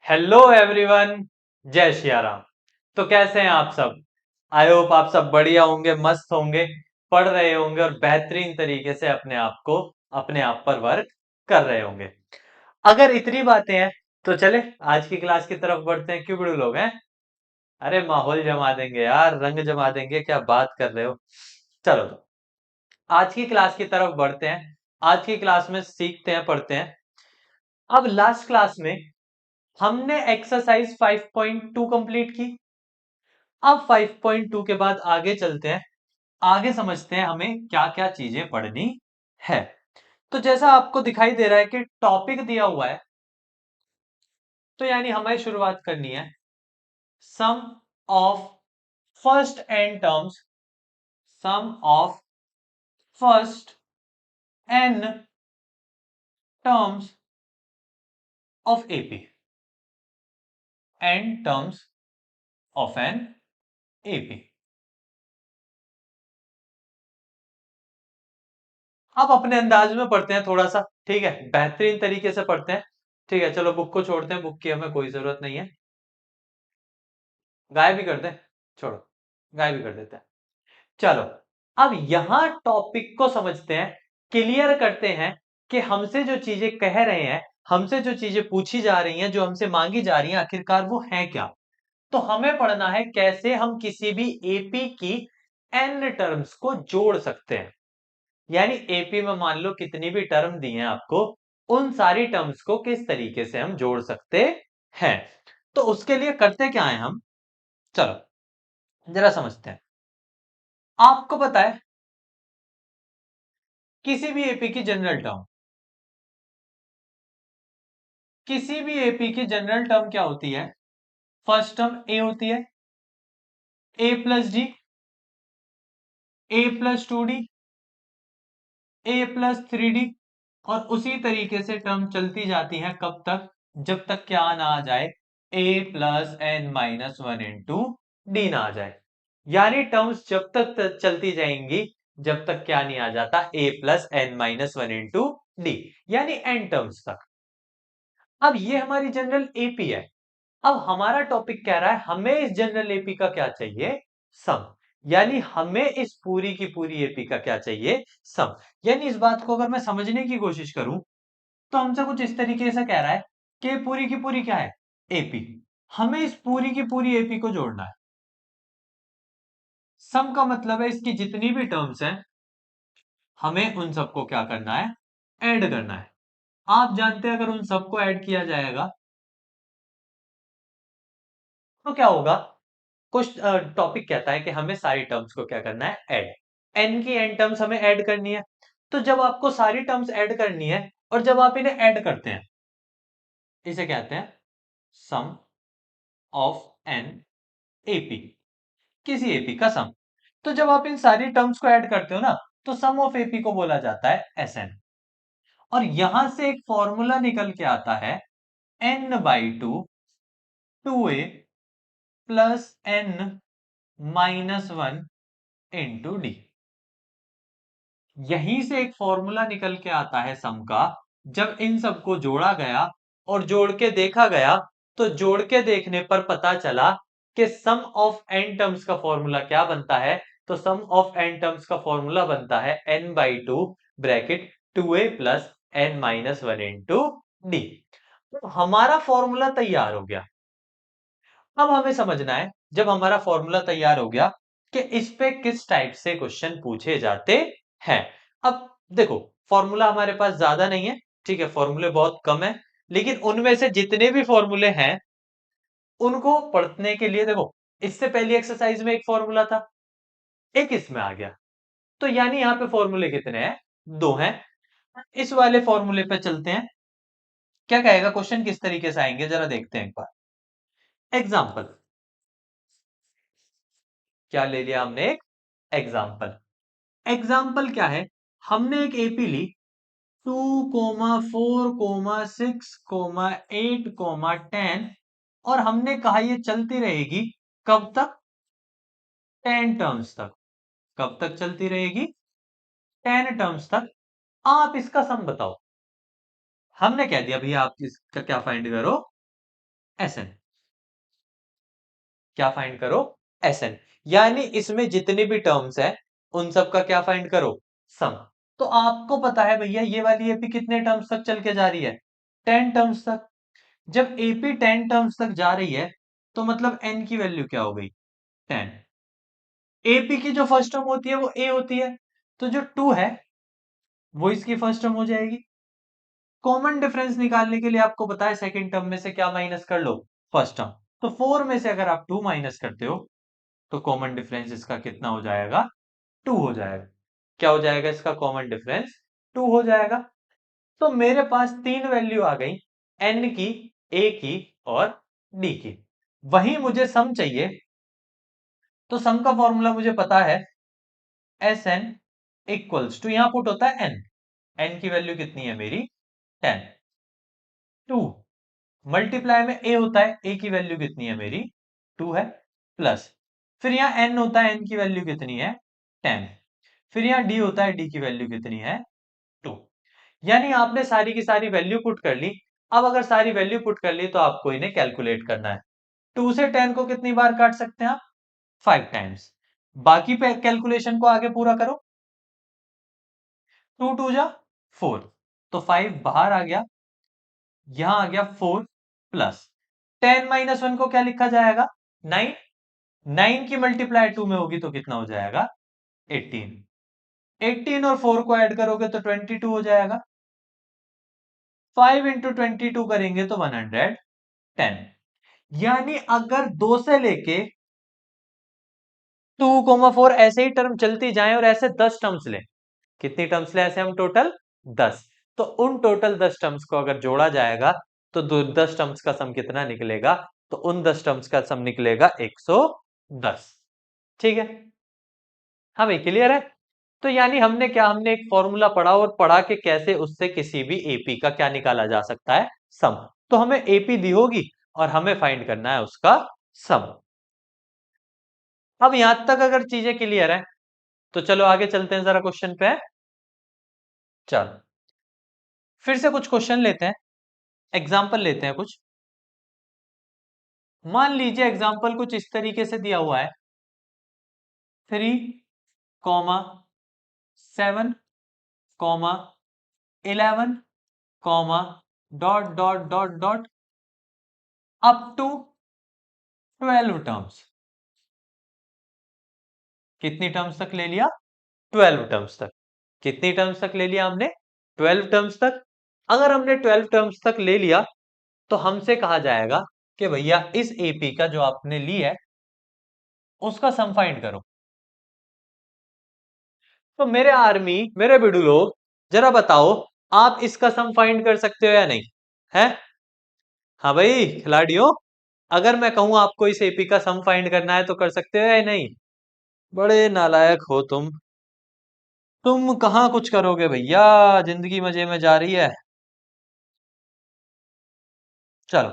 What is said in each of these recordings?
Hello everyone. जय सिया राम। तो कैसे हैं आप सब? आई होप आप सब बढ़िया होंगे, मस्त होंगे, पढ़ रहे होंगे और बेहतरीन तरीके से अपने आप पर वर्क कर रहे होंगे। अगर इतनी बातें हैं तो चले आज की क्लास की तरफ बढ़ते हैं। क्यों बड़े लोग हैं? अरे माहौल जमा देंगे यार, रंग जमा देंगे, क्या बात कर रहे हो। चलो तो आज की क्लास की तरफ बढ़ते हैं। आज की क्लास में सीखते हैं, पढ़ते हैं। अब लास्ट क्लास में हमने एक्सरसाइज 5.2 कंप्लीट की। अब 5.2 के बाद आगे चलते हैं, आगे समझते हैं हमें क्या क्या चीजें पढ़नी है। तो जैसा आपको दिखाई दे रहा है कि टॉपिक दिया हुआ है, तो यानी हमें शुरुआत करनी है sum of first n terms, sum of first n terms of AP, n terms of an AP. अब अपने अंदाज में पढ़ते हैं थोड़ा सा, ठीक है, बेहतरीन तरीके से पढ़ते हैं। ठीक है, चलो बुक को छोड़ते हैं, बुक की हमें कोई जरूरत नहीं है। गायब भी कर दें, छोड़ो, गायब भी कर देते हैं। चलो अब यहां टॉपिक को समझते हैं, क्लियर करते हैं कि हमसे जो चीजें कह रहे हैं, हमसे जो चीजें पूछी जा रही हैं, जो हमसे मांगी जा रही हैं, आखिरकार वो है क्या। तो हमें पढ़ना है कैसे हम किसी भी एपी की एन टर्म्स को जोड़ सकते हैं। यानी एपी में मान लो कितनी भी टर्म दी हैं आपको, उन सारी टर्म्स को किस तरीके से हम जोड़ सकते हैं। तो उसके लिए करते क्या है हम, चलो जरा समझते हैं। आपको पता है किसी भी एपी की जनरल टर्म, किसी भी एपी की जनरल टर्म क्या होती है? फर्स्ट टर्म ए होती है, a plus D, A plus 2d, A plus 3d, और उसी तरीके से टर्म चलती जाती है कब तक? जब तक क्या ना आ जाए, a plus N minus one into d ना आ जाए। यानी टर्म्स जब तक चलती जाएंगी जब तक क्या नहीं आ जाता, a plus N minus one into d, यानी एन टर्म्स तक। अब ये हमारी जनरल एपी है। अब हमारा टॉपिक कह रहा है हमें इस जनरल एपी का क्या चाहिए? सम। यानी हमें इस पूरी की पूरी एपी का क्या चाहिए? सम। यानी इस बात को अगर मैं समझने की कोशिश करूं तो हमसे कुछ इस तरीके से कह रहा है कि पूरी की पूरी क्या है? एपी। हमें इस पूरी की पूरी एपी को जोड़ना है। सम का मतलब है इसकी जितनी भी टर्म्स हैं, हमें उन सबको क्या करना है? ऐड करना है। आप जानते हैं अगर उन सबको ऐड किया जाएगा तो क्या होगा? कुछ टॉपिक कहता है कि हमें सारी टर्म्स को क्या करना है? ऐड। एन की एन टर्म्स हमें ऐड करनी है। तो जब आपको सारी टर्म्स ऐड करनी है और जब आप इन्हें ऐड करते हैं, इसे कहते हैं सम ऑफ एन एपी, किसी एपी का सम। तो जब आप इन सारी टर्म्स को ऐड करते हो ना, तो सम ऑफ एपी को बोला जाता है एस एन। और यहां से एक फॉर्मूला निकल के आता है n/2 2a plus n minus one into D. यहीं से एक फॉर्मूला निकल के आता है सम का। जब इन सबको जोड़ा गया और जोड़ के देखा गया, तो जोड़ के देखने पर पता चला कि सम ऑफ एन टर्म्स का फॉर्मूला क्या बनता है? तो सम ऑफ एन टर्म्स का फॉर्मूला बनता है n/2 bracket 2a plus n minus one into D. तो हमारा फॉर्मूला तैयार हो गया। अब हमें समझना है, जब हमारा फॉर्मूला तैयार हो गया, कि इस पे किस टाइप से क्वेश्चन पूछे जाते हैं। अब देखो, फॉर्मूला हमारे पास ज्यादा नहीं है, ठीक है, फॉर्मूले बहुत कम है, लेकिन उनमें से जितने भी फॉर्मूले हैं उनको पढ़ने के लिए देखो, इससे पहली एक्सरसाइज में एक फॉर्मूला था, एक इसमें आ गया, तो यानी यहां पे फॉर्मूले कितने हैं? दो हैं। इस वाले फॉर्मूले पे चलते हैं, क्या कहेगा क्वेश्चन, किस तरीके से आएंगे जरा देखते हैं एक बार। एग्जाम्पल, क्या ले लिया हमने? एक एग्जाम्पल। एग्जाम्पल क्या है? हमने एक एपी ली 2,4,6,8,10, और हमने कहा ये चलती रहेगी कब तक? 10 टर्म्स तक। कब तक चलती रहेगी? 10 टर्म्स तक। आप इसका सम बताओ। हमने कह दिया भैया आप इसका क्या फाइंड करो? Sn। क्या फाइंड करो? Sn। यानी इसमें जितने भी टर्म्स है उन सब का क्या फाइंड करो? सम। तो आपको पता है भैया ये वाली एपी कितने टर्म्स तक चल के जा रही है? 10 टर्म्स तक। जब एपी 10 टर्म्स तक जा रही है तो मतलब n की वैल्यू क्या हो गई? 10। एपी की जो फर्स्ट टर्म होती है वो ए होती है, तो जो 2 है वो इसकी फर्स्ट टर्म हो जाएगी। कॉमन डिफरेंस निकालने के लिए आपको पता है सेकंड टर्म में से क्या माइनस कर लो? First term. तो 4 में से अगर आप 2 माइनस करते हो तो कॉमन डिफरेंस इसका कितना हो जाएगा? 2 हो जाएगा। क्या हो जाएगा इसका कॉमन डिफरेंस? 2 हो जाएगा। तो मेरे पास तीन वैल्यू आ गई, n की, a की और d की। वही मुझे सम चाहिए, तो सम का फॉर्मूला मुझे पता है, Sn इक्वल्स टू, यहां पुट होता है n। n की वैल्यू कितनी है मेरी? 10। 2 मल्टीप्लाई में a होता है, a की वैल्यू कितनी है मेरी? 2 है। प्लस फिर यहां n होता है, n की वैल्यू कितनी है? 10। फिर यहां d होता है, d की वैल्यू कितनी है? 2। यानी आपने सारी की सारी वैल्यू पुट कर ली। अब अगर सारी वैल्यू पुट कर ली तो आपको इन्हें कैलकुलेट करना है। 2 से 10 को कितनी बार काट सकते हैं आप? 5 टाइम्स। बाकी पे कैलकुलेशन को आगे पूरा करो। 2 2 जा 4, तो 5 बाहर आ गया, यहां आ गया 4 प्लस 10 माइनस 1 को क्या लिखा जाएगा? 9। 9 की मल्टीप्लाई 2 में होगी तो कितना हो जाएगा? 18। 18 और 4 को ऐड करोगे तो 22 हो जाएगा। 5 इंटू 22 करेंगे तो 110। यानी अगर 2 से लेके 2,4 ऐसे ही टर्म चलती जाएं और ऐसे 10 टर्म्स लें। कितनी टर्म्स ले ऐसे हम टोटल? 10। तो उन टोटल 10 टर्म्स को अगर जोड़ा जाएगा तो 10 टर्म्स का सम कितना निकलेगा? तो उन 10 टर्म्स का सम निकलेगा 110। ठीक है, हाँ भाई क्लियर है। तो यानी हमने क्या, हमने एक फॉर्मूला पढ़ा और पढ़ा कि कैसे उससे किसी भी एपी का क्या निकाला जा सकता है? सम। तो हमें एपी दी होगी और हमें फाइंड करना है उसका सम। अब यहां तक अगर चीजें क्लियर है तो चलो आगे चलते हैं जरा क्वेश्चन पे। चलो फिर से कुछ क्वेश्चन लेते हैं, एग्जाम्पल लेते हैं कुछ। मान लीजिए एग्जाम्पल कुछ इस तरीके से दिया हुआ है, 3,7,11, अप टू 12 टर्म्स। कितनी टर्म्स तक ले लिया? 12 टर्म्स तक। कितनी टर्म्स तक ले लिया हमने? 12 टर्म्स तक। अगर हमने 12 टर्म्स तक ले लिया तो हमसे कहा जाएगा कि भैया इस एपी का जो आपने ली है उसका सम फाइंड करो। तो मेरे आर्मी, मेरे बिडू लोग, जरा बताओ आप इसका सम फाइंड कर सकते हो या नहीं? है? हाँ भाई खिलाड़ियों, अगर मैं कहूं आपको इस एपी का सम फाइंड करना है तो कर सकते हो या नहीं? बड़े नालायक हो तुम कहां कुछ करोगे भैया, जिंदगी मजे में जा रही है। चलो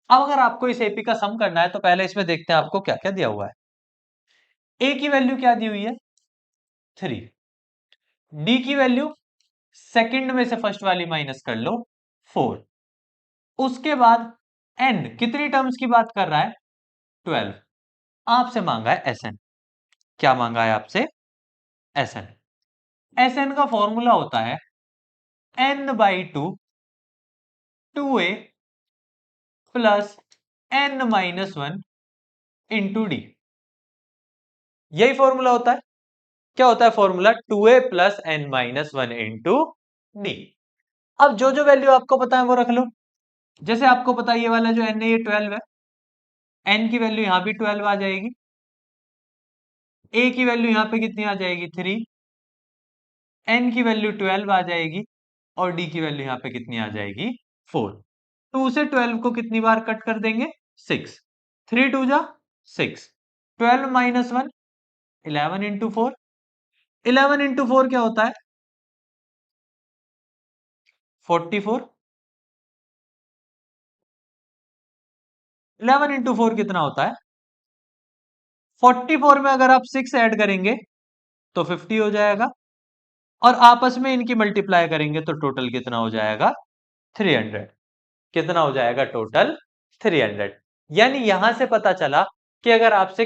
अब अगर आपको इस एपी का सम करना है तो पहले इसमें देखते हैं आपको क्या क्या दिया हुआ है। ए की वैल्यू क्या दी हुई है? 3। डी की वैल्यू सेकंड में से फर्स्ट वाली माइनस कर लो, 4। उसके बाद एन कितनी टर्म्स की बात कर रहा है? 12। आपसे मांगा है एस एन। क्या मांगा है आपसे? S N. एस एन का फॉर्मूला होता है n/2 2a plus n-1 into D. यही फॉर्मूला होता है। क्या होता है formula? 2a plus n-1 into D. अब जो जो वैल्यू आपको पता है वो रख लो। जैसे आपको पता है ये वाला जो n है ये 12 है, n की वैल्यू यहां भी 12 आ जाएगी, a की वैल्यू यहां पे कितनी आ जाएगी? 3। n की वैल्यू 12 आ जाएगी और d की वैल्यू यहां पे कितनी आ जाएगी? 4। 2 से 12 को कितनी बार कट कर देंगे? 6। 3 2 जा 6। 12 माइनस 1 11 इंटू 4। 11 इंटू 4 क्या होता है? 44। 11 इंटू 4 कितना होता है? 44 में अगर आप 6 ऐड करेंगे तो 50 हो जाएगा और आपस में इनकी मल्टीप्लाई करेंगे तो टोटल कितना हो जाएगा? 300। कितना हो जाएगा टोटल? 300। यानी यहां से पता चला कि अगर आपसे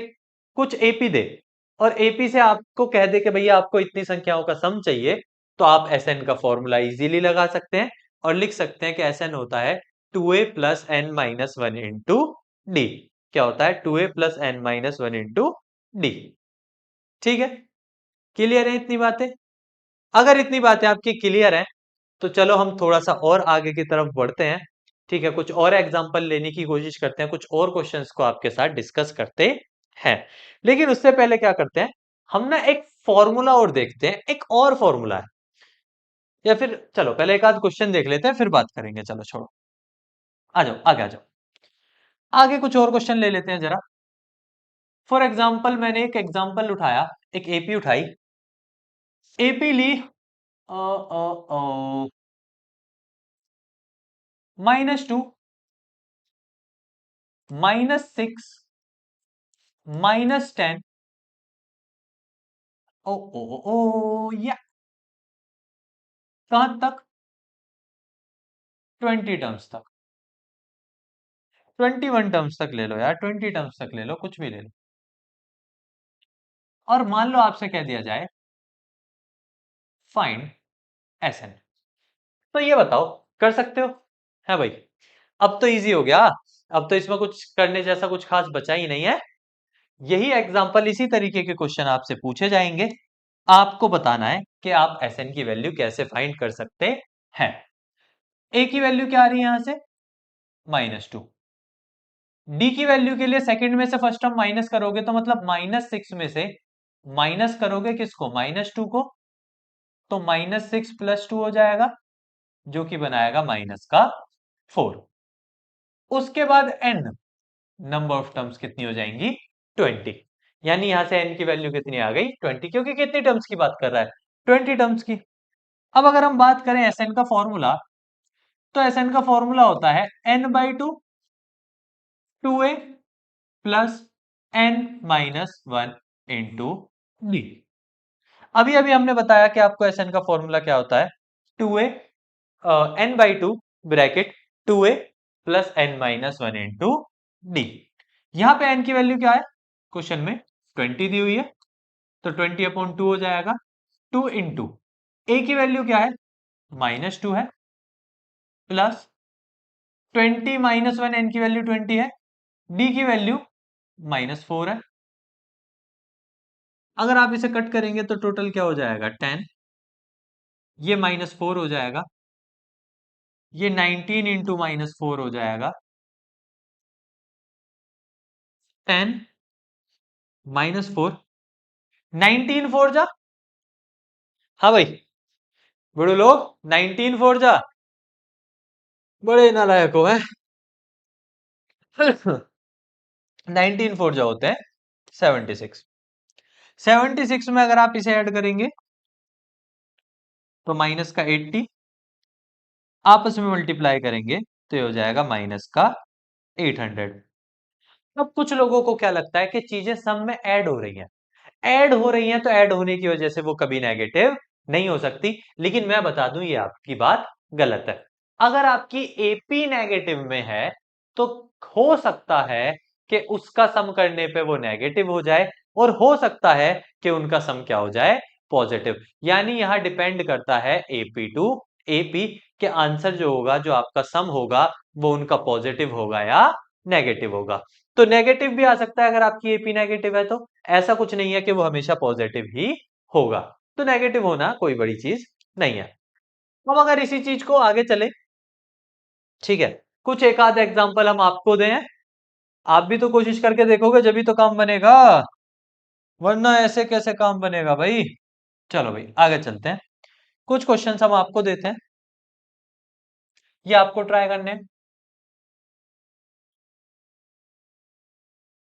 कुछ एपी दे और एपी से आपको कह दे कि भैया आपको इतनी संख्याओं का सम चाहिए, तो आप एसएन का फॉर्मूला इजीली लगा सकते हैं और लिख सकते हैं कि एसएन होता है 2a plus N minus one into D. क्या होता है? 2a plus N minus one into D. ठीक है, क्लियर है इतनी बातें? अगर इतनी बातें आपकी क्लियर है तो चलो हम थोड़ा सा और आगे की तरफ बढ़ते हैं। ठीक है, कुछ और एग्जांपल लेने की कोशिश करते हैं, कुछ और क्वेश्चंस को आपके साथ डिस्कस करते हैं। लेकिन उससे पहले क्या करते हैं, हम ना एक फॉर्मूला और देखते हैं, एक और फॉर्मूला है। या फिर चलो पहले एक आध क्वेश्चन देख लेते हैं फिर बात करेंगे। चलो छोड़ो, आ जाओ आगे आ जाओ, आगे कुछ और क्वेश्चन ले लेते हैं जरा। फॉर एग्जाम्पल मैंने एक एग्जाम्पल उठाया, एक एपी उठाई, एपी ली -2 -6 -10 या कहां तक? 20 टर्म्स तक, 21 टर्म्स तक ले लो यार, 20 टर्म्स तक ले लो, कुछ भी ले लो। और मान लो आपसे कह दिया जाए फाइंड एसएन, तो ये बताओ कर सकते हो? है भाई, अब तो इजी हो गया, अब तो इसमें कुछ करने जैसा कुछ खास बचा ही नहीं है। यही एग्जांपल, इसी तरीके के क्वेश्चन आपसे पूछे जाएंगे, आपको बताना है कि आप एसएन की वैल्यू कैसे फाइंड कर सकते हैं। ए की वैल्यू क्या आ रही है यहां से? -2। डी की वैल्यू के लिए सेकंड में से फर्स्ट टर्म माइनस करोगे तो मतलब -6 में से माइनस करोगे किसको? -2 को, तो -6 + 2 हो जाएगा जो कि बनाएगा -4। उसके बाद एन, नंबर ऑफ टर्म्स कितनी हो जाएंगी? 20। यानी यहां से एन की वैल्यू कितनी आ गई? 20, क्योंकि कितनी टर्म्स की बात कर रहा है? 20 टर्म्स की। अब अगर हम बात करें एसएन का फॉर्मूला, तो एसएन का फॉर्मूला होता है n/2 2a plus n minus one into D. अभी अभी हमने बताया कि आपको एसएन का फॉर्मूला क्या होता है? 2a n/2 bracket 2a plus n minus one into D. यहां पे n की वैल्यू क्या है क्वेश्चन में? 20 दी हुई है, तो 20/2 हो जाएगा। 2 इंटू ए की वैल्यू क्या है? -2 है, प्लस 20 माइनस वन, एन की वैल्यू 20 है, डी की वैल्यू -4 है। अगर आप इसे कट करेंगे तो टोटल क्या हो जाएगा? 10। ये -4 हो जाएगा, ये 19 इंटू -4 हो जाएगा। 10 -4, 19 4 जा। हाँ भाई, बड़े लोग 19 4 जा, बड़े नालायक हो हैं। 19 4 जो होते हैं 76। 76 में अगर आप इसे ऐड करेंगे तो माइनस का 80, आपस में मल्टीप्लाई करेंगे तो ये हो जाएगा माइनस का 800। अब कुछ लोगों को क्या लगता है कि चीजें सम में ऐड हो रही हैं, ऐड हो रही हैं तो ऐड होने की वजह से वो कभी नेगेटिव नहीं हो सकती। लेकिन मैं बता दूं ये आपकी बात गलत है। अगर आपकी एपी नेगेटिव में है तो हो सकता है कि उसका सम करने पे वो नेगेटिव हो जाए, और हो सकता है कि उनका सम क्या हो जाए? पॉजिटिव। यानी यहां डिपेंड करता है एपी टू एपी के आंसर जो होगा, जो आपका सम होगा, वो उनका पॉजिटिव होगा या नेगेटिव होगा। तो नेगेटिव भी आ सकता है अगर आपकी एपी नेगेटिव है, तो ऐसा कुछ नहीं है कि वो हमेशा पॉजिटिव ही होगा। तो नेगेटिव होना कोई बड़ी चीज नहीं है। अब अगर इसी चीज को आगे चले, ठीक है, कुछ एक आध एग्जांपल हम आपको दें, आप भी तो कोशिश करके देखोगे जब भी तो काम बनेगा, वरना ऐसे कैसे काम बनेगा भाई। चलो भाई आगे चलते हैं, कुछ क्वेश्चंस हम आपको देते हैं, ये आपको ट्राई करने हैं।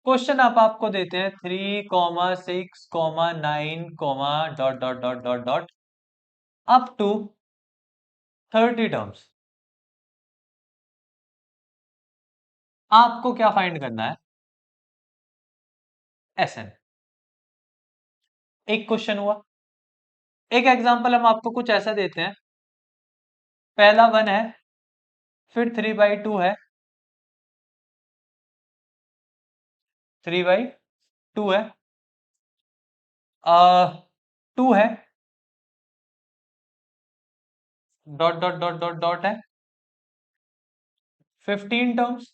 क्वेश्चन आप आपको देते हैं 3,6,9, dot dot dot dot dot up to 30 terms. आपको क्या फाइंड करना है? एसएन। एक क्वेश्चन हुआ। एक एग्जांपल हम आपको कुछ ऐसा देते हैं, पहला 1 है, फिर 3/2 है, 3/2 है, 2 है, dot dot dot dot dot है, 15 टर्म्स।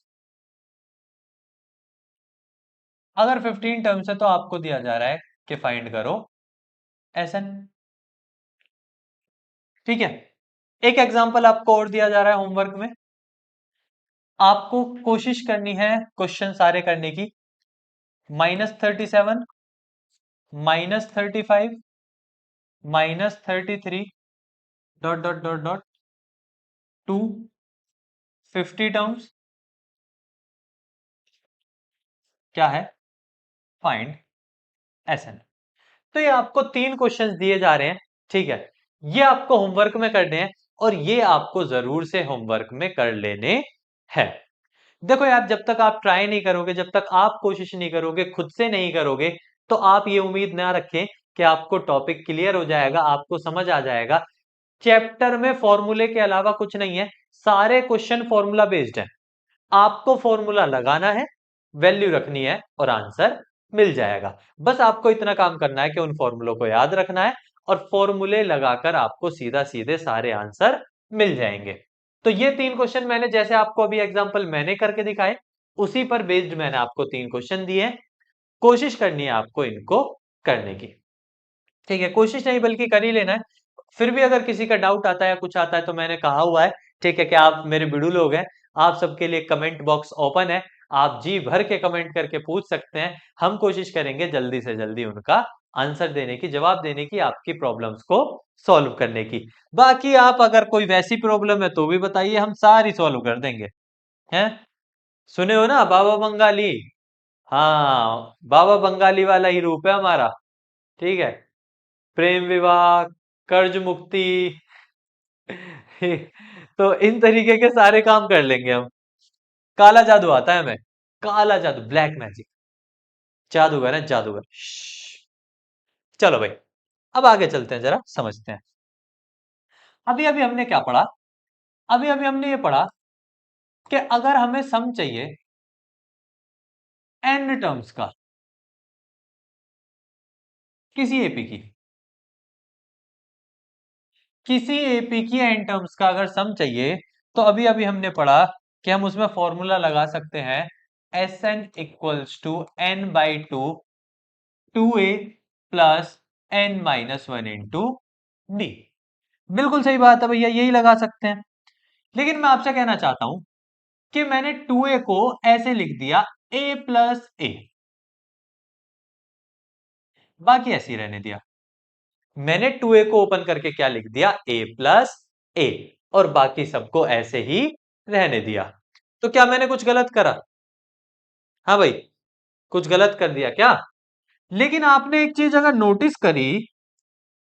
अगर 15 टर्म्स है तो आपको दिया जा रहा है कि फाइंड करो एसएन। ठीक है, एक एग्जांपल आपको और दिया जा रहा है होमवर्क में। आपको कोशिश करनी है क्वेश्चन सारे करने की। -37, -35, -33, dot dot dot dot 2, 50 terms. क्या है? Find SN. तो ये आपको 3 क्वेश्चंस दिए जा रहे हैं। ठीक है, ये आपको होमवर्क में करने हैं और ये आपको जरूर से होमवर्क में कर लेने हैं। देखो यार, जब तक आप ट्राई नहीं करोगे, जब तक आप कोशिश नहीं करोगे, खुद से नहीं करोगे, तो आप ये उम्मीद ना रखें कि आपको टॉपिक क्लियर हो जाएगा, आपको समझ आ जाएगा। चैप्टर में फॉर्मूले के अलावा कुछ नहीं है, सारे क्वेश्चन फॉर्मूला बेस्ड है। आपको फॉर्मूला लगाना है, वैल्यू रखनी है और आंसर मिल जाएगा। बस आपको इतना काम करना है कि उन फॉर्मूलों को याद रखना है और फॉर्मूले लगाकर आपको सीधा सीधे सारे आंसर मिल जाएंगे। तो ये 3 क्वेश्चन मैंने, जैसे आपको अभी एग्जांपल मैंने करके दिखाए, उसी पर बेस्ड मैंने आपको 3 क्वेश्चन दिए। कोशिश करनी है आपको इनको करने की। ठीक है, कोशिश नहीं बल्कि कर ही लेना है। फिर भी अगर किसी का डाउट आता है, कुछ आता है, तो मैंने कहा हुआ है, ठीक है, कि आप मेरे बिडू लोग हैं, आप सबके लिए कमेंट बॉक्स ओपन है, आप जी भर के कमेंट करके पूछ सकते हैं। हम कोशिश करेंगे जल्दी से जल्दी उनका आंसर देने की, जवाब देने की, आपकी प्रॉब्लम्स को सॉल्व करने की। बाकी आप अगर कोई वैसी प्रॉब्लम है तो भी बताइए, हम सारी सॉल्व कर देंगे। हैं? सुने हो ना बाबा बंगाली? हाँ, बाबा बंगाली वाला ही रूप है हमारा। ठीक है, प्रेम विवाह, कर्ज मुक्ति, तो इन तरीके के सारे काम कर लेंगे हम। काला जादू आता है हमें, काला जादू, ब्लैक मैजिक, जादूगर है जादूगर। चलो भाई, अब आगे चलते हैं, जरा समझते हैं। अभी अभी हमने क्या पढ़ा? अभी अभी हमने ये पढ़ा कि अगर हमें सम चाहिए n टर्म्स का, किसी एपी की, किसी एपी की n टर्म्स का अगर सम चाहिए, तो अभी अभी हमने पढ़ा कि हम उसमें फॉर्मूला लगा सकते हैं, S N equals to n/2 2a plus n-1 into D. बिल्कुल सही बात है भैया, यही लगा सकते हैं। लेकिन मैं आपसे कहना चाहता हूं कि मैंने 2a को ऐसे लिख दिया a प्लस ए, बाकी ऐसे ही रहने दिया। मैंने 2a को ओपन करके क्या लिख दिया? a प्लस ए, और बाकी सबको ऐसे ही रहने दिया। तो क्या मैंने कुछ गलत करा? हाँ भाई, कुछ गलत कर दिया क्या? लेकिन आपने एक चीज अगर नोटिस करी,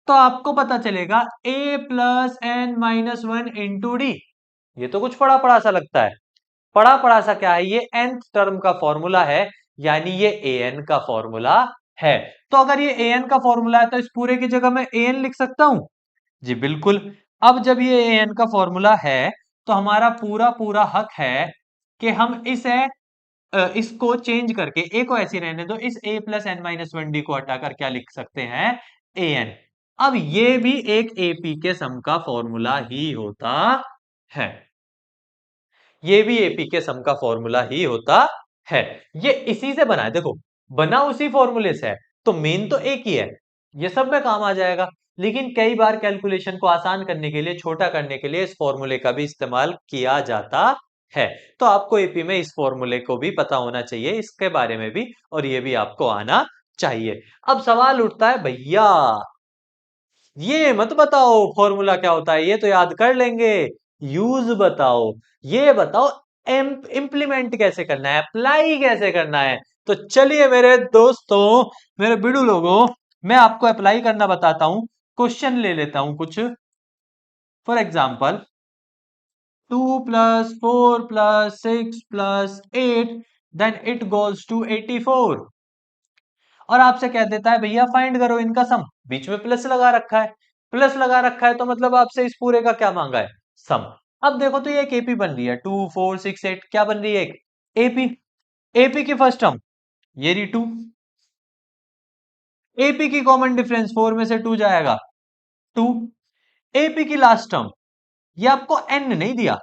तो आपको पता चलेगा a plus n-1 into D. ये तो कुछ पढ़ा पढ़ा सा लगता है। पढ़ा पढ़ा सा क्या है? ये nth टर्म का फॉर्मूला है, यानी ये an का फॉर्मूला है। तो अगर ये an का फॉर्मूला है, तो इस पूरे की जगह मैं an लिख सकता हूं। जी बिल्कुल। अब जब ये an का फॉर्मूला है, तो हमारा पूरा पूरा हक है कि हम इसको चेंज करके, a को ऐसे रहने दो, इस a प्लस n-1 डी को हटाकर क्या लिख सकते हैं? an। अब ये भी एक एपी के सम का फॉर्मूला ही होता है, ये भी एपी के सम का फॉर्मूला ही होता है। ये इसी से बना है, देखो, बना उसी फॉर्मूले से है, तो मेन तो एक ही है, ये सब में काम आ जाएगा। लेकिन कई बार कैलकुलेशन को आसान करने के लिए, छोटा करने के लिए, इस फॉर्मूले का भी इस्तेमाल किया जाता है। तो आपको एपी में इस फॉर्मूले को भी पता होना चाहिए, इसके बारे में भी, और ये भी आपको आना चाहिए। अब सवाल उठता है, भैया ये मत बताओ फॉर्मूला क्या होता है, ये तो याद कर लेंगे, यूज बताओ, ये बताओ इंप्लीमेंट कैसे करना है, अप्लाई कैसे करना है। तो चलिए मेरे दोस्तों, मेरे बिडू लोगों, मैं आपको अप्लाई करना बताता हूं। क्वेश्चन ले लेता हूं कुछ। For example, 2 + 4 + 6 + 8, then it goes to 84, और आपसे कह देता है भैया फाइंड करो इनका सम। बीच में प्लस लगा रखा है, प्लस लगा रखा है, तो मतलब आपसे इस पूरे का क्या मांगा है? सम। अब देखो, तो ये एक एपी बन रही है, 2 4 6 8, क्या बन रही है? एक एपी, एपी की फर्स्ट टर्म। ये रही 2। एपी की कॉमन डिफरेंस 4 में से 2 जाएगा 2। एपी की लास्ट टर्म, ये आपको एन नहीं दिया,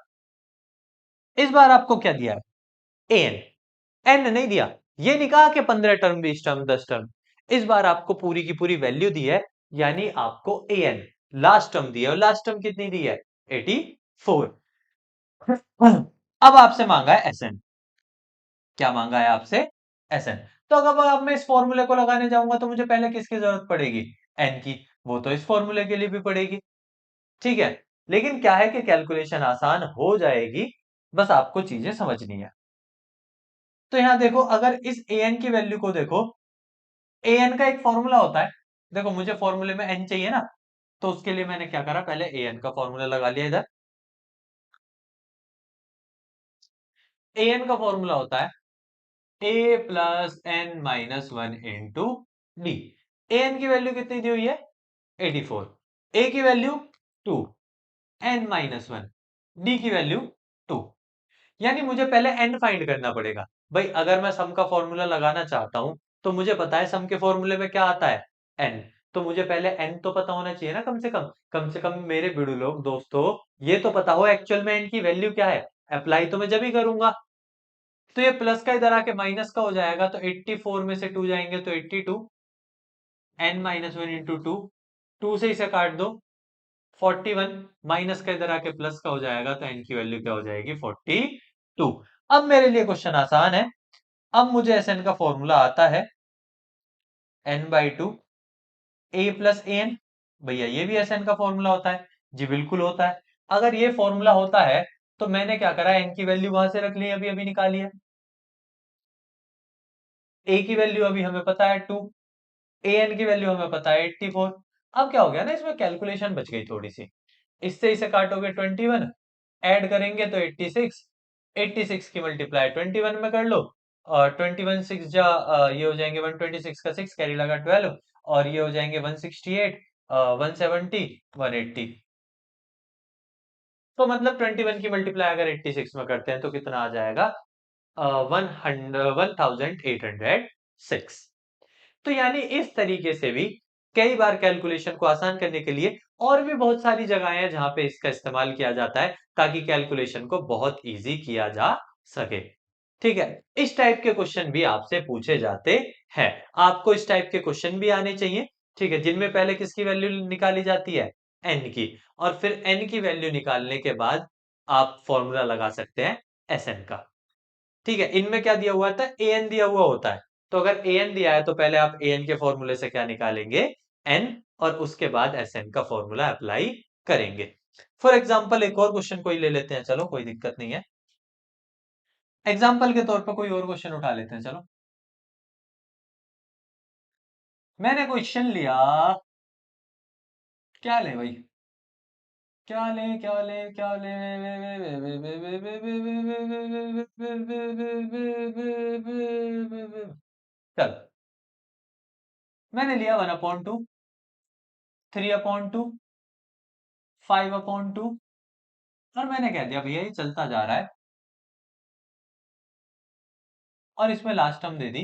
इस बार आपको क्या दिया है, एन। एन नहीं दिया, ये नहीं कहा कि 15 टर्म 20 टर्म 10 टर्म, इस बार आपको पूरी की पूरी वैल्यू दी है, यानी आपको एन लास्ट टर्म दिया है। और लास्ट टर्म कितनी दी है, 84। अब आपसे मांगा है एसएन। क्या मांगा है आपसे, एसएन। तो अगर अब मैं इस फॉर्मूले को लगाने जाऊंगा तो मुझे पहले किसकी जरूरत पड़ेगी, एन की। वो तो इस फॉर्मूले के लिए भी पड़ेगी, ठीक है। लेकिन क्या है कि कैलकुलेशन आसान हो जाएगी, बस आपको चीजें समझनी है। तो यहां देखो, अगर इस एन की वैल्यू को देखो, एन का एक फॉर्मूला होता है। देखो मुझे फॉर्मूले में एन चाहिए ना, तो उसके लिए मैंने क्या करा, पहले एन का फॉर्मूला लगा लिया इधर। एन का फॉर्मूला होता है a plus N minus one into d. N की वैल्यू कितनी दी हुई है, 84। ए की value 2, n minus one, d की वैल्यू 2। यानी मुझे पहले एन फाइंड करना पड़ेगा। भाई अगर मैं सम का फॉर्मूला लगाना चाहता हूं, तो मुझे पता है सम के फॉर्मूले में क्या आता है, एन। तो मुझे पहले एन तो पता होना चाहिए ना, कम से कम मेरे बिड़ू लोग दोस्तों, ये तो पता हो एक्चुअल में एन की वैल्यू क्या है। अप्लाई तो मैं जब ही करूंगा। तो ये प्लस का इधर आके माइनस का हो जाएगा, तो 84 में से 2 जाएंगे तो 82, N minus one into two, 2 से इसे काट दो 41, माइनस का इधर आके प्लस का हो जाएगा, तो एन की वैल्यू क्या हो जाएगी, 42। अब मेरे लिए क्वेश्चन आसान है। अब मुझे एस एन का फॉर्मूला आता है n/2 A plus A N. भैया ये भी एस एन का फॉर्मूला होता है, जी बिल्कुल होता है। अगर ये फॉर्मूला होता है, तो मैंने क्या करा, एन की वैल्यू वहां से रख ली, अभी अभी निकाली है। ए की वैल्यू अभी हमें पता है 2, ए एन की वैल्यू हमें पता है 84। अब क्या हो गया ना, इसमें कैलकुलेशन बच गई थोड़ी सी। इससे इसे काटोगे 21, ऐड करेंगे तो 86, 86 की मल्टीप्लाई 21 में कर लो, और 21 सिक्स जा ये हो जाएंगे 126 का 6 कैरी लगा 12, और ये हो जाएंगे 168, 170, 180। तो मतलब 21 की मल्टीप्लाई अगर 86 में करते हैं तो कितना आ जाएगा, 1806। तो यानी इस तरीके से भी कई बार कैलकुलेशन को आसान करने के लिए और भी बहुत सारी जगह हैं जहां पे इसका इस्तेमाल किया जाता है, ताकि कैलकुलेशन को बहुत इजी किया जा सके। ठीक है, इस टाइप के क्वेश्चन भी आपसे पूछे जाते हैं। आपको इस टाइप के क्वेश्चन भी आने चाहिए, ठीक है, जिनमें पहले किसकी वैल्यू निकाली जाती है, एन की, और फिर एन की वैल्यू निकालने के बाद आप फॉर्मूला लगा सकते हैं एस एन का। ठीक है, इनमें क्या दिया हुआ था, ए एन दिया हुआ होता है। तो अगर ए एन दिया है, तो पहले आप ए एन के फॉर्मूले से क्या निकालेंगे, एन, और उसके बाद एस एन का फॉर्मूला अप्लाई करेंगे। फॉर एग्जाम्पल एक और क्वेश्चन कोई ले लेते हैं, चलो कोई दिक्कत नहीं है। एग्जाम्पल के तौर पर कोई और क्वेश्चन उठा लेते हैं, चलो। मैंने क्वेश्चन लिया, क्या ले भाई, क्या ले क्या ले क्या ले, चल, मैंने लिया 1/2, 3/2, 5/2, और मैंने कह दिया भैया ये चलता जा रहा है, और इसमें लास्ट टर्म दे दी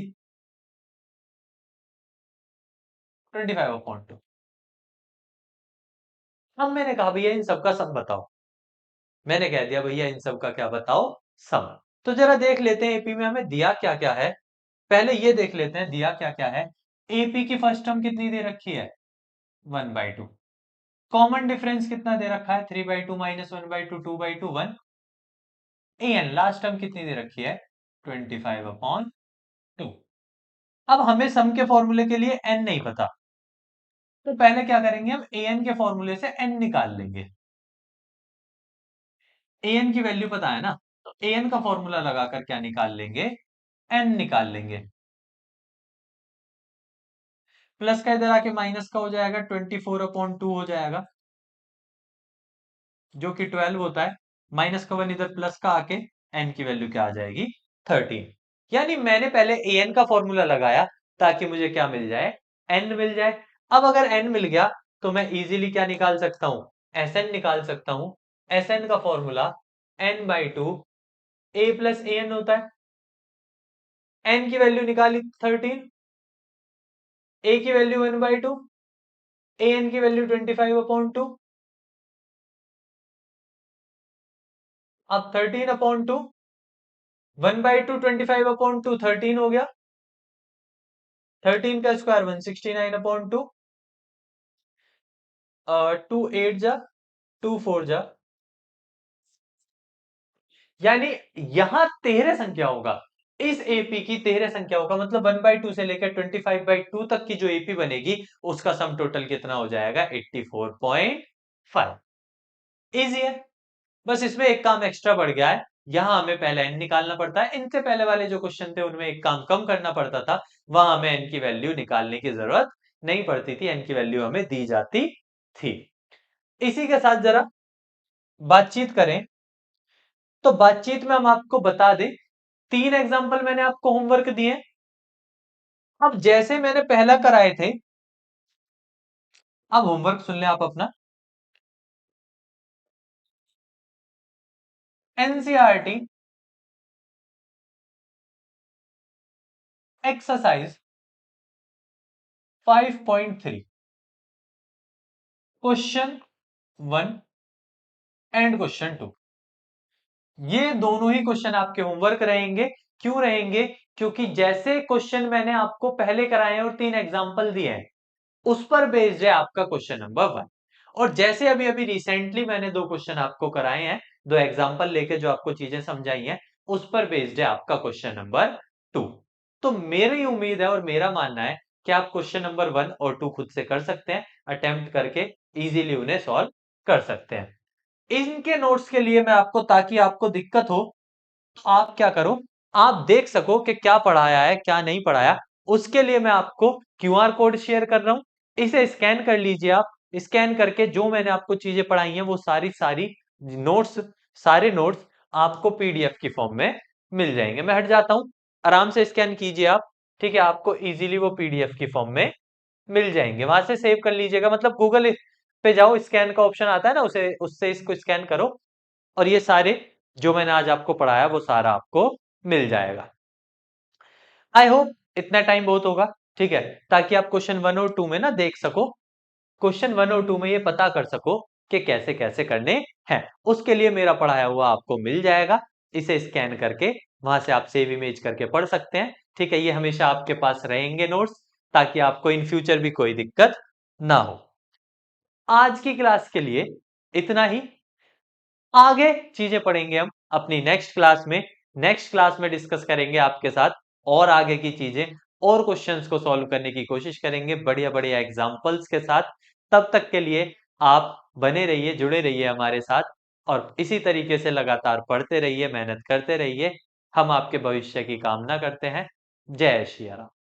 25/2। अब मैंने कहा भैया इन सबका सम बताओ। मैंने कह दिया भैया इन सब का क्या बताओ, सम। तो जरा देख लेते हैं एपी में हमें दिया क्या क्या है। पहले ये देख लेते हैं दिया क्या क्या है। एपी की फर्स्ट टर्म कितनी दे रखी है, 1/2। कॉमन डिफरेंस कितना दे रखा है, 3/2 माइनस 1/2, 2/2, 1। एन लास्ट टर्म कितनी दे रखी है, 25/2। अब हमें सम के फॉर्मूले के लिए एन नहीं पता, तो पहले क्या करेंगे, हम ए एन के फॉर्मूले से एन निकाल लेंगे। ए एन की वैल्यू पता है ना, तो ए एन का फॉर्मूला लगाकर क्या निकाल लेंगे, एन निकाल लेंगे। प्लस का इधर आके माइनस का हो जाएगा, 24/2 हो जाएगा, जो कि 12 होता है। माइनस का वन इधर प्लस का आके एन की वैल्यू क्या आ जाएगी, 13। यानी मैंने पहले ए एन का फॉर्मूला लगाया, ताकि मुझे क्या मिल जाए, एन मिल जाए। अब अगर एन मिल गया, तो मैं इजीली क्या निकाल सकता हूं, एस एन निकाल सकता हूं। एस एन का formula n/2 A plus A N होता है। n की वैल्यू निकाली 13, a की वैल्यू 1/2, an की वैल्यू 25/2। अब 13/2, 1/2 25/2 13 हो गया। 13 का स्क्वायर 169/2, 2 8 जा, 2 4 जा, यानी यहां 13 संख्या होगा। इस एपी की 13 संख्या होगा, मतलब 1/2 से लेकर 25/2 तक की जो एपी बनेगी उसका सम टोटल कितना हो जाएगा? 84.5। इजी है। बस इसमें एक काम एक्स्ट्रा बढ़ गया है, यहां हमें पहले एन निकालना पड़ता है। इनसे पहले वाले जो क्वेश्चन थे उनमें एक काम कम करना पड़ता था, वहां हमें एन की वैल्यू निकालने की जरूरत नहीं पड़ती थी, एन की वैल्यू हमें दी जाती थी। इसी के साथ जरा बातचीत करें, तो बातचीत में हम आपको बता दें, 3 एग्जाम्पल मैंने आपको होमवर्क दिए। अब जैसे मैंने पहला कराए थे, अब होमवर्क सुन लें आप अपना। NCERT exercise 5.3 question 1 and question 2, ये दोनों ही क्वेश्चन आपके होमवर्क रहेंगे। क्यों रहेंगे? क्योंकि जैसे क्वेश्चन मैंने आपको पहले कराए हैं और 3 एग्जाम्पल दिए हैं, उस पर बेस्ड है आपका क्वेश्चन नंबर 1। और जैसे अभी अभी रिसेंटली मैंने 2 क्वेश्चन आपको कराए हैं, 2 एग्जाम्पल लेके जो आपको चीजें समझाई हैं, उस पर बेस्ड है आपका क्वेश्चन नंबर 2। तो मेरी उम्मीद है और मेरा मानना है कि आप क्वेश्चन नंबर 1 और 2 खुद से कर सकते हैं, अटेम्प्ट करके इजीली उन्हें सॉल्व कर सकते हैं। इनके नोट्स के लिए मैं आपको, ताकि आपको दिक्कत हो, तो आप क्या करो, आप देख सको कि क्या पढ़ाया है क्या नहीं पढ़ाया, उसके लिए मैं आपको क्यूआर कोड शेयर कर रहा हूं, इसे स्कैन कर लीजिए आप। स्कैन करके जो मैंने आपको चीजें पढ़ाई हैं वो सारी सारी नोट्स, सारे नोट्स आपको पीडीएफ की फॉर्म में मिल जाएंगे। मैं हट जाता हूं, आराम से स्कैन कीजिए आप, ठीक है? आपको इजीली वो पीडीएफ की फॉर्म में मिल जाएंगे, वहां से सेव कर लीजिएगा, मतलब गूगल पे जाओ, स्कैन का ऑप्शन आता है ना, उसे उससे इसको स्कैन करो, और ये सारे जो मैंने आज आपको पढ़ाया वो सारा आपको मिल जाएगा। आई होप इतना टाइम बहुत होगा, ठीक है? ताकि आप क्वेश्चन 1 और 2 में ना देख सको, क्वेश्चन 1 और 2 में ये पता कर सको कि कैसे कैसे करने हैं। उसके लिए मेरा पढ़ाया हुआ आपको मिल जाएगा, इसे स्कैन करके वहां से आप सेव इमेज करके पढ़ सकते हैं, ठीक है? ये हमेशा आपके पास रहेंगे नोट्स, ताकि आपको इन फ्यूचर भी कोई दिक्कत ना हो। आज की क्लास के लिए इतना ही। आगे चीजें पढ़ेंगे हम अपनी नेक्स्ट क्लास में। नेक्स्ट क्लास में डिस्कस करेंगे आपके साथ और आगे की चीजें, और क्वेश्चंस को सॉल्व करने की कोशिश करेंगे बढ़िया बढ़िया एग्जांपल्स के साथ। तब तक के लिए आप बने रहिए, जुड़े रहिए हमारे साथ, और इसी तरीके से लगातार पढ़ते रहिए, मेहनत करते रहिए। हम आपके भविष्य की कामना करते हैं। जय श्री राम।